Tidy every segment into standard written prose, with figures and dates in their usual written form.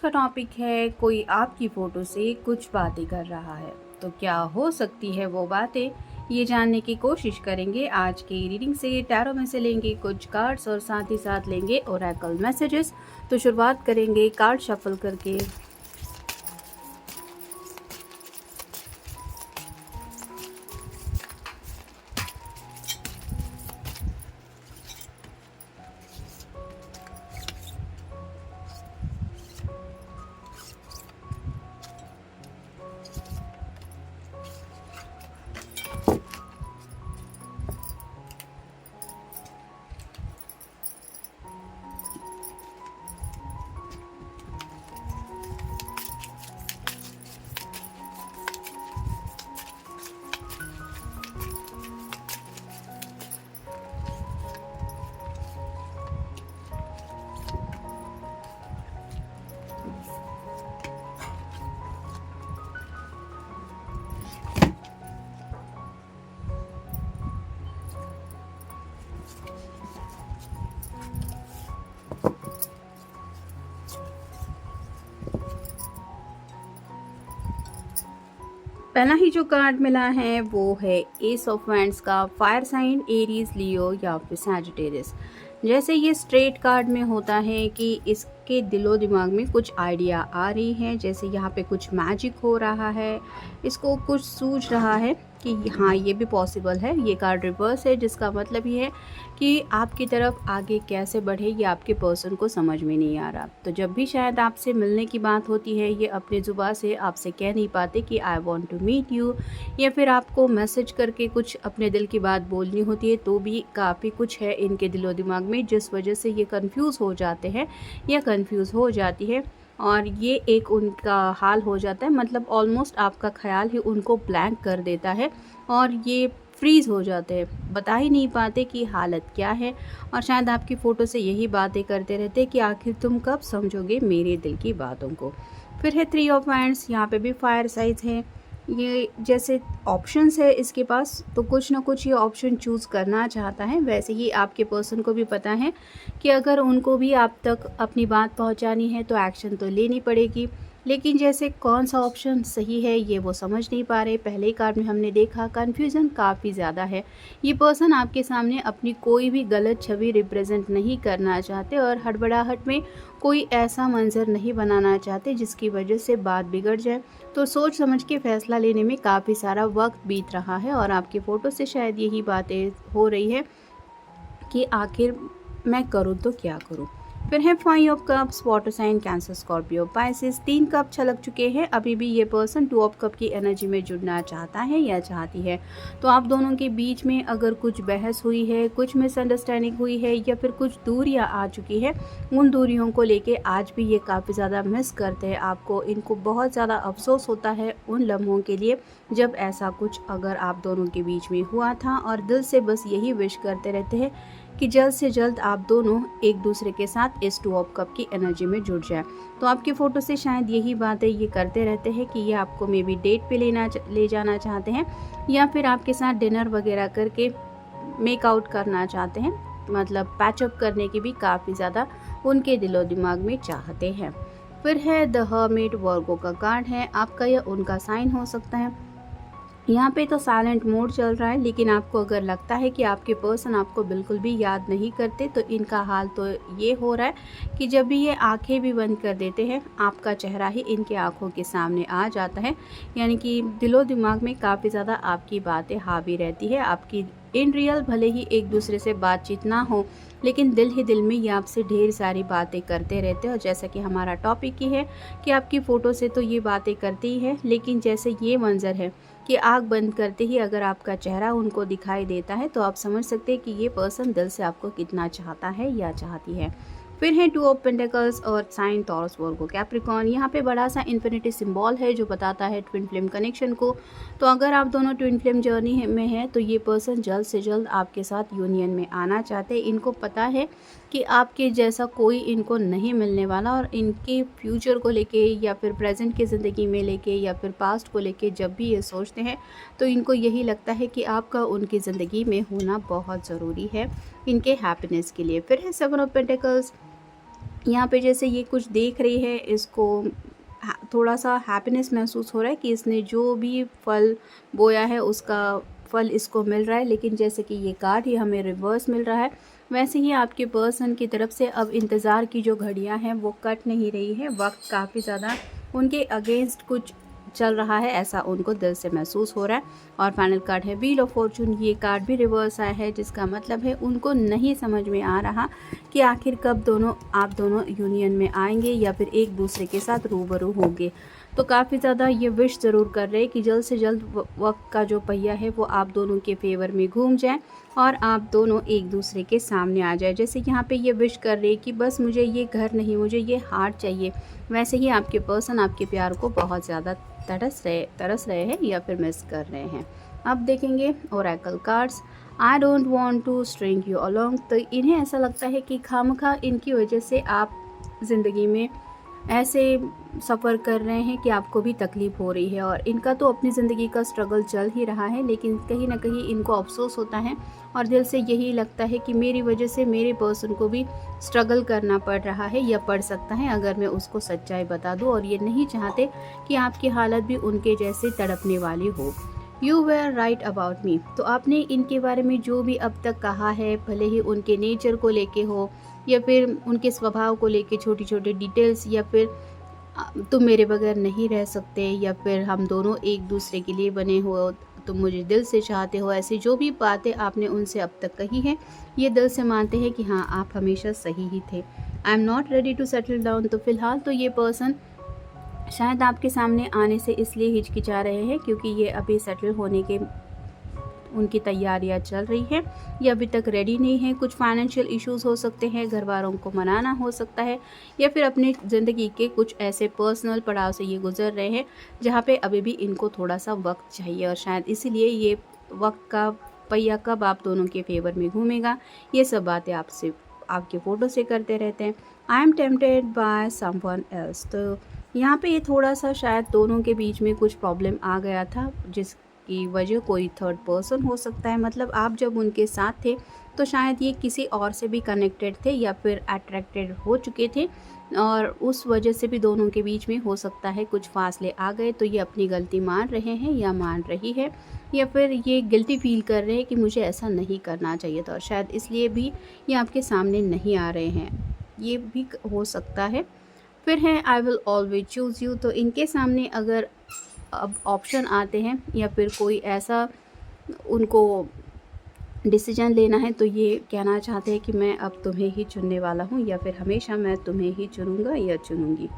का टॉपिक है कोई आपकी फ़ोटो से कुछ बातें कर रहा है। तो क्या हो सकती है वो बातें, ये जानने की कोशिश करेंगे आज की रीडिंग से। टैरो में से लेंगे कुछ कार्ड्स और साथ ही साथ लेंगे ओरेकल मैसेजेस। तो शुरुआत करेंगे कार्ड शफल करके। पहला ही जो कार्ड मिला है वो है एस ऑफ वैंड्स का, फायर साइन एरीज, लियो या फिर सैजिटेरियस। जैसे ये स्ट्रेट कार्ड में होता है कि इसके दिलो दिमाग में कुछ आइडिया आ रही है, जैसे यहाँ पे कुछ मैजिक हो रहा है, इसको कुछ सूझ रहा है कि हाँ ये भी पॉसिबल है। ये कार्ड रिवर्स है जिसका मतलब ये है कि आपकी तरफ आगे कैसे बढ़े ये आपके पर्सन को समझ में नहीं आ रहा। तो जब भी शायद आपसे मिलने की बात होती है, ये अपने ज़ुबान से आपसे कह नहीं पाते कि I want to meet you, या फिर आपको मैसेज करके कुछ अपने दिल की बात बोलनी होती है, तो भी काफ़ी कुछ है इनके दिलो दिमाग में जिस वजह से ये कंफ्यूज हो जाते हैं या कंफ्यूज हो जाती है। और ये एक उनका हाल हो जाता है, मतलब ऑलमोस्ट आपका ख्याल ही उनको ब्लैंक कर देता है और ये फ्रीज़ हो जाते हैं, बता ही नहीं पाते कि हालत क्या है। और शायद आपकी फ़ोटो से यही बातें करते रहते कि आखिर तुम कब समझोगे मेरे दिल की बातों को। फिर है थ्री ऑफ वांड्स, यहाँ पे भी फायर साइज है। ये जैसे ऑप्शंस है इसके पास, तो कुछ ना कुछ ये ऑप्शन चूज़ करना चाहता है। वैसे ही आपके पर्सन को भी पता है कि अगर उनको भी आप तक अपनी बात पहुंचानी है तो एक्शन तो लेनी पड़ेगी, लेकिन जैसे कौन सा ऑप्शन सही है ये वो समझ नहीं पा रहे। पहले ही कार्ड में हमने देखा कन्फ्यूज़न काफ़ी ज़्यादा है। ये पर्सन आपके सामने अपनी कोई भी गलत छवि रिप्रेजेंट नहीं करना चाहते और हड़बड़ाहट में कोई ऐसा मंजर नहीं बनाना चाहते जिसकी वजह से बात बिगड़ जाए। तो सोच समझ के फैसला लेने में काफ़ी सारा वक्त बीत रहा है और आपकी फ़ोटो से शायद यही बातें हो रही है कि आखिर मैं करूँ तो क्या करूँ। फिर है five of cups, water sign Cancer Scorpio Pisces. 3 cup छलक चुके हैं, अभी भी ये पर्सन 2 ऑफ कप की एनर्जी में जुड़ना चाहता है या चाहती है। तो आप दोनों के बीच में अगर कुछ बहस हुई है, कुछ मिसअंडरस्टैंडिंग हुई है या फिर कुछ दूरियां आ चुकी है, उन दूरियों को लेके आज भी ये काफ़ी ज़्यादा मिस करते हैं आपको। इनको बहुत ज़्यादा अफसोस होता है उन लम्हों के लिए जब ऐसा कुछ अगर आप दोनों के बीच में हुआ था, और दिल से बस यही विश करते रहते हैं कि जल्द से जल्द आप दोनों एक दूसरे के साथ इस 2 ऑफ कप की एनर्जी में जुड़ जाए। तो आपकी फ़ोटो से शायद यही बातें ये करते रहते हैं कि ये आपको मे बी डेट पे ले जाना चाहते हैं या फिर आपके साथ डिनर वगैरह करके मेक आउट करना चाहते हैं, मतलब पैचअप करने की भी काफ़ी ज़्यादा उनके दिलो दिमाग में चाहते हैं। फिर है द हर्मिट, वर्गो का कार्ड है, आपका या उनका साइन हो सकता है। यहाँ पे तो साइलेंट मोड चल रहा है, लेकिन आपको अगर लगता है कि आपके पर्सन आपको बिल्कुल भी याद नहीं करते, तो इनका हाल तो ये हो रहा है कि जब भी ये आंखें भी बंद कर देते हैं, आपका चेहरा ही इनके आंखों के सामने आ जाता है। यानी कि दिलो दिमाग में काफ़ी ज़्यादा आपकी बातें हावी रहती है। आपकी इन रियल भले ही एक दूसरे से बातचीत ना हो, लेकिन दिल ही दिल में ये आपसे ढेर सारी बातें करते रहते हैं। और जैसा कि हमारा टॉपिक ही है कि आपकी फ़ोटो से तो ये बातें करते ही है, लेकिन जैसे ये मंज़र है कि आँख बंद करते ही अगर आपका चेहरा उनको दिखाई देता है, तो आप समझ सकते हैं कि ये पर्सन दिल से आपको कितना चाहता है या चाहती है। फिर है 2 ऑफ पेंटिकल्स और साइन टॉरस, वर्गो, कैप्रिकॉर्न। यहाँ पे बड़ा सा इन्फिनिटी सिंबल है जो बताता है ट्विन फ्लेम कनेक्शन को। तो अगर आप दोनों ट्विन फ्लेम जर्नी में हैं, तो ये पर्सन जल्द से जल्द आपके साथ यूनियन में आना चाहते हैं। इनको पता है कि आपके जैसा कोई इनको नहीं मिलने वाला, और इनके फ्यूचर को लेके या फिर प्रेजेंट की ज़िंदगी में लेके या फिर पास्ट को लेके जब भी ये सोचते हैं, तो इनको यही लगता है कि आपका उनकी ज़िंदगी में होना बहुत ज़रूरी है इनके हैप्पीनेस के लिए। फिर है 7 ऑफ पेंटिकल्स, यहाँ पे जैसे ये कुछ देख रही है, इसको थोड़ा सा हैप्पीनेस महसूस हो रहा है कि इसने जो भी फल बोया है उसका फल इसको मिल रहा है। लेकिन जैसे कि ये कार्ड ये हमें रिवर्स मिल रहा है, वैसे ही आपके पर्सन की तरफ से अब इंतज़ार की जो घड़ियां हैं वो कट नहीं रही है। वक्त काफ़ी ज़्यादा उनके अगेंस्ट कुछ चल रहा है, ऐसा उनको दिल से महसूस हो रहा है। और फाइनल कार्ड है व्हील ऑफ फॉर्चून। ये कार्ड भी रिवर्स आया है, जिसका मतलब है उनको नहीं समझ में आ रहा कि आखिर कब आप दोनों यूनियन में आएंगे या फिर एक दूसरे के साथ रूबरू होंगे। तो काफ़ी ज़्यादा ये विश ज़रूर कर रहे हैं कि जल्द से जल्द वक्त का जो पहिया है वो आप दोनों के फेवर में घूम जाए और आप दोनों एक दूसरे के सामने आ जाए। जैसे यहाँ पे ये विश कर रहे हैं कि बस मुझे ये घर नहीं, मुझे ये हार्ट चाहिए। वैसे ही आपके पर्सन आपके प्यार को बहुत ज़्यादा तरस रहे हैं या फिर मिस कर रहे हैं। अब देखेंगे oracle cards. I don't want to string you along. तो इन्हें ऐसा लगता है कि खामखा इनकी वजह से आप ज़िंदगी में ऐसे सफ़र कर रहे हैं कि आपको भी तकलीफ़ हो रही है। और इनका तो अपनी ज़िंदगी का स्ट्रगल चल ही रहा है, लेकिन कहीं ना कहीं इनको अफसोस होता है और दिल से यही लगता है कि मेरी वजह से मेरे पर्सन को भी स्ट्रगल करना पड़ रहा है या पड़ सकता है अगर मैं उसको सच्चाई बता दूं। और ये नहीं चाहते कि आपकी हालत भी उनके जैसे तड़पने वाली हो। You were right about me. तो आपने इनके बारे में जो भी अब तक कहा है, भले ही उनके नेचर को लेके हो या फिर उनके स्वभाव को लेके छोटी छोटी डिटेल्स, या फिर तुम मेरे बगैर नहीं रह सकते, या फिर हम दोनों एक दूसरे के लिए बने हो, तुम मुझे दिल से चाहते हो, ऐसी जो भी बातें आपने उनसे अब तक कही हैं, ये दिल से मानते हैं कि हाँ आप हमेशा सही ही थे। I am not ready to settle down. तो फिलहाल तो ये पर्सन शायद आपके सामने आने से इसलिए हिचकिचा रहे हैं क्योंकि ये अभी सेटल होने के उनकी तैयारियां चल रही है, ये अभी तक रेडी नहीं है। कुछ फाइनेंशियल इश्यूज हो सकते हैं, घर वालों को मनाना हो सकता है, या फिर अपनी ज़िंदगी के कुछ ऐसे पर्सनल पड़ाव से ये गुजर रहे हैं जहाँ पे अभी भी इनको थोड़ा सा वक्त चाहिए। और शायद इसीलिए ये वक्त का पहिया कब आप दोनों के फेवर में घूमेगा, ये सब बातें आपसे आपके फ़ोटो से करते रहते हैं। I am tempted by someone else. तो यहाँ पे ये थोड़ा सा शायद दोनों के बीच में कुछ प्रॉब्लम आ गया था, जिसकी वजह कोई थर्ड पर्सन हो सकता है। मतलब आप जब उनके साथ थे तो शायद ये किसी और से भी कनेक्टेड थे या फिर अट्रैक्टेड हो चुके थे, और उस वजह से भी दोनों के बीच में हो सकता है कुछ फासले आ गए। तो ये अपनी गलती मान रहे हैं या मान रही है, या फिर ये गिल्टी फील कर रहे हैं कि मुझे ऐसा नहीं करना चाहिए था, और शायद इसलिए भी ये आपके सामने नहीं आ रहे हैं, ये भी हो सकता है। फिर है I will always choose you. तो इनके सामने अगर अब ऑप्शन आते हैं या फिर कोई ऐसा उनको डिसीजन लेना है, तो ये कहना चाहते हैं कि मैं अब तुम्हें ही चुनने वाला हूँ, या फिर हमेशा मैं तुम्हें ही चुनूँगा या चुनूँगी।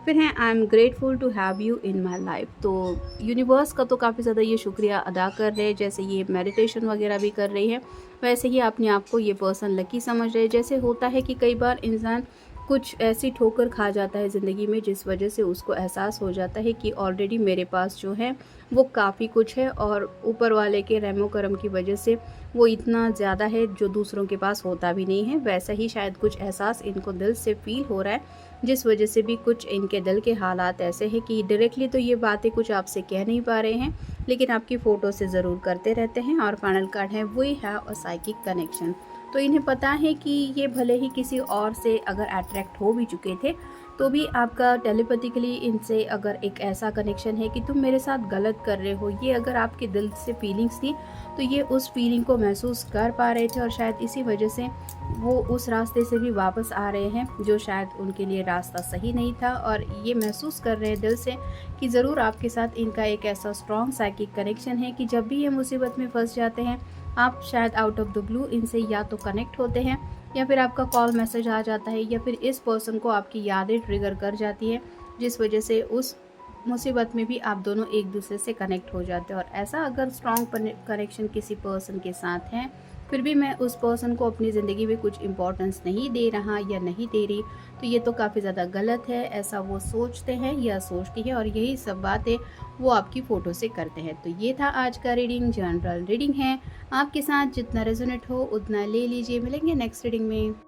फिर है I am grateful to have you in my life. तो यूनिवर्स का तो काफ़ी ज़्यादा ये शुक्रिया अदा कर रहे हैं, जैसे ये मेडिटेशन वगैरह भी कर रही है, वैसे ही अपने आप को ये पर्सन लकी समझ रहे हैं। जैसे होता है कि कई बार इंसान कुछ ऐसी ठोकर खा जाता है ज़िंदगी में जिस वजह से उसको एहसास हो जाता है कि ऑलरेडी मेरे पास जो है वो काफ़ी कुछ है, और ऊपर वाले के रहमो करम की वजह से वो इतना ज़्यादा है जो दूसरों के पास होता भी नहीं है। वैसा ही शायद कुछ एहसास इनको दिल से फील हो रहा है, जिस वजह से भी कुछ इनके दिल के हालात ऐसे हैं कि डायरेक्टली तो ये बातें कुछ आपसे कह नहीं पा रहे हैं, लेकिन आपकी फ़ोटो से ज़रूर करते रहते हैं। और फाइनल कार्ड है we have a psychic connection. तो इन्हें पता है कि ये भले ही किसी और से अगर अट्रैक्ट हो भी चुके थे, तो भी आपका टेलीपैथिकली इनसे अगर एक ऐसा कनेक्शन है कि तुम मेरे साथ गलत कर रहे हो, ये अगर आपके दिल से फीलिंग्स थी तो ये उस फीलिंग को महसूस कर पा रहे थे, और शायद इसी वजह से वो उस रास्ते से भी वापस आ रहे हैं जो शायद उनके लिए रास्ता सही नहीं था। और ये महसूस कर रहे हैं दिल से कि ज़रूर आपके साथ इनका एक ऐसा स्ट्रॉन्ग साइकिक कनेक्शन है कि जब भी ये मुसीबत में फंस जाते हैं, आप शायद आउट ऑफ द ब्लू इनसे या तो कनेक्ट होते हैं, या फिर आपका कॉल मैसेज आ जाता है, या फिर इस पर्सन को आपकी यादें ट्रिगर कर जाती है, जिस वजह से उस मुसीबत में भी आप दोनों एक दूसरे से कनेक्ट हो जाते हैं। और ऐसा अगर स्ट्रॉन्ग कनेक्शन किसी पर्सन के साथ है, फिर भी मैं उस पर्सन को अपनी ज़िंदगी में कुछ इंपॉर्टेंस नहीं दे रहा या नहीं दे रही, तो ये तो काफ़ी ज़्यादा गलत है, ऐसा वो सोचते हैं या सोचती है, और यही सब बातें वो आपकी फ़ोटो से करते हैं। तो ये था आज का रीडिंग, जनरल रीडिंग है, आपके साथ जितना रेजोनेट हो उतना ले लीजिए। मिलेंगे नेक्स्ट रीडिंग में।